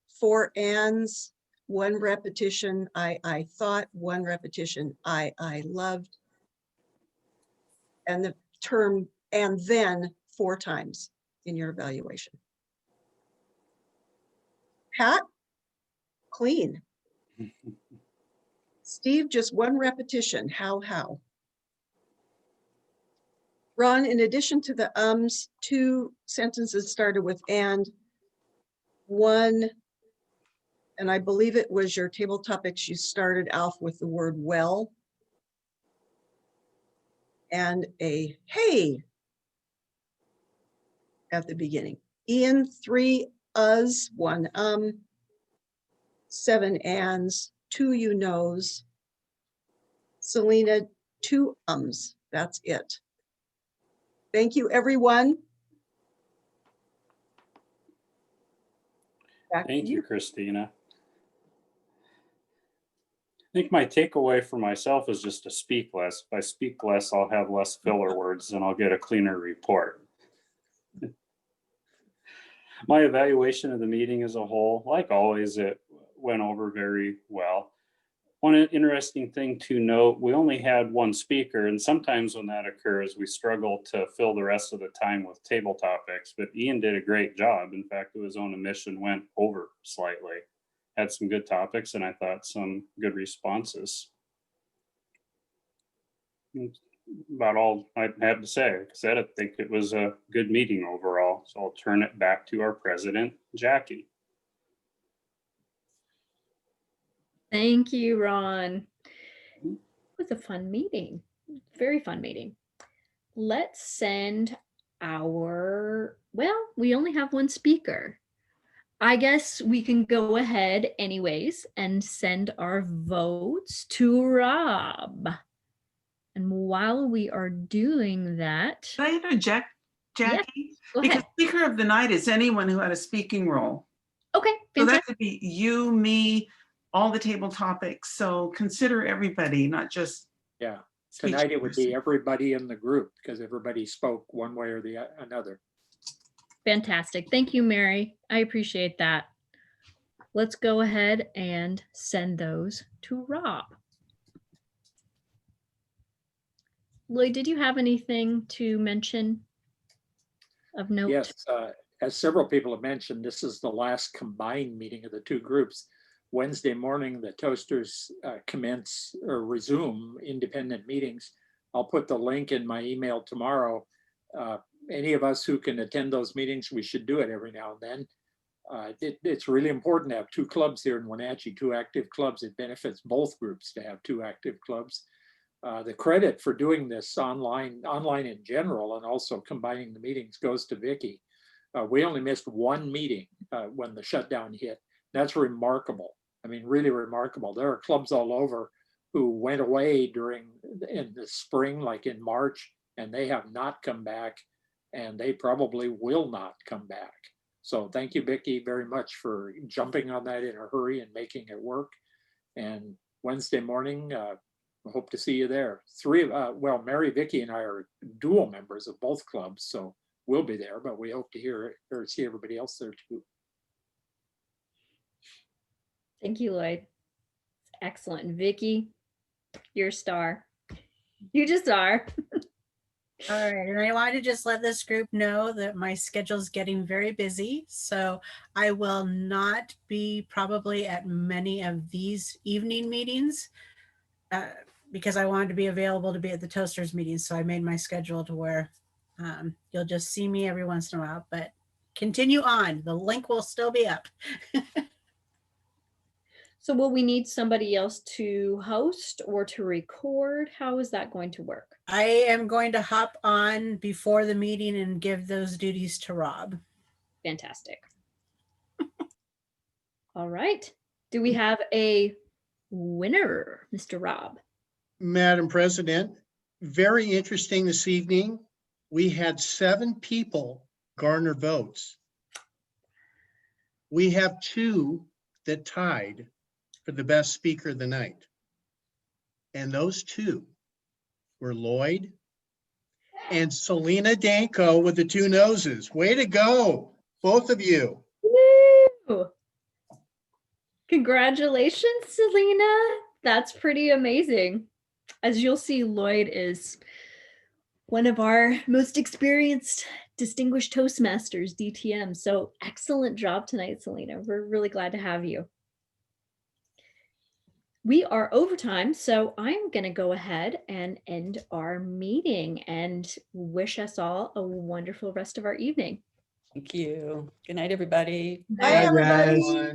4 ands, 1 repetition, I thought, 1 repetition, I loved, and the term and then 4 times in your evaluation. Pat, clean. Steve, just 1 repetition, how. Ron, in addition to the ums, 2 sentences started with and, 1, and I believe it was your table topics, you started off with the word well, and a hey at the beginning. Ian, 3 us, 1 7 ands, 2 you knows. Selena, 2 ums, that's it. Thank you, everyone. Back to Thank you, Christina. I think my takeaway for myself is just to speak less. If I speak less, I'll have less filler words and I'll get a cleaner report. My evaluation of the meeting as a whole, like always, it went over very well. One interesting thing to note, we only had 1 speaker, and sometimes when that occurs, we struggle to fill the rest of the time with table topics, but Ian did a great job. In fact, his own admission went over slightly. Had some good topics, and I thought some good responses. That's about all I have to say. Like I said, I think it was a good meeting overall, so I'll turn it back to our president, Jackie. Thank you, Ron. It was a fun meeting, very fun meeting. Let's send our, well, we only have 1 speaker. I guess we can go ahead anyways and send our votes to Rob. And while we are doing that. Can I interject, Jackie? Yes, go because ahead. speaker of the night is anyone who had a speaking role. Okay, so fantastic. that could be you, me, all the table topics. So consider everybody, not just. Yeah, tonight it would be everybody in the group because everybody spoke one way or the another. Fantastic. Thank you, Mary. I appreciate that. Let's go ahead and send those to Rob. Lloyd, did you have anything to mention of note? Yes, as several people have mentioned, this is the last combined meeting of the 2 groups. Wednesday morning, the Toasters commence or resume independent meetings. I'll put the link in my email tomorrow. Any of us who can attend those meetings, we should do it every now and then. It's really important to have 2 clubs here in Wenatchee, 2 active clubs. It benefits both groups to have 2 active clubs. The credit for doing this online in general, and also combining the meetings goes to Vicki. We only missed 1 meeting when the shutdown hit. That's remarkable. I mean, really remarkable. There are clubs all over who went away in the spring, like in March, and they have not come back, and they probably will not come back. So thank you, Vicki, very much for jumping on that in a hurry and making it work. And Wednesday morning, I hope to see you there. Well, Mary, Vicki, and I are dual members of both clubs, so we'll be there, but we hope to hear or see everybody else there too. Thank you, Lloyd. Excellent. Vicki, you're a star. You just are. All right, and I wanted to just let this group know that my schedule is getting very busy, so I will not be probably at many of these evening meetings because I wanted to be available to be at the Toasters meetings, so I made my schedule to where you'll just see me every once in a while, but continue on. The link will still be up. So will we need somebody else to host or to record? How is that going to work? I am going to hop on before the meeting and give those duties to Rob. Fantastic. All right. Do we have a winner, Mr. Rob? Madam President, very interesting this evening. We had 7 people garner votes. We have 2 that tied for the best speaker of the night. And those 2 were Lloyd and Selena Danko with the 2 noses. Way to go, both of you. Woo! Congratulations, Selena. That's pretty amazing. As you'll see, Lloyd is one of our most experienced distinguished Toastmasters, DTM. So excellent job tonight, Selena. We're really glad to have you. We are over time, so I'm going to go ahead and end our meeting and wish us all a wonderful rest of our evening. Thank you. Good night, everybody. Bye, everybody. Bye.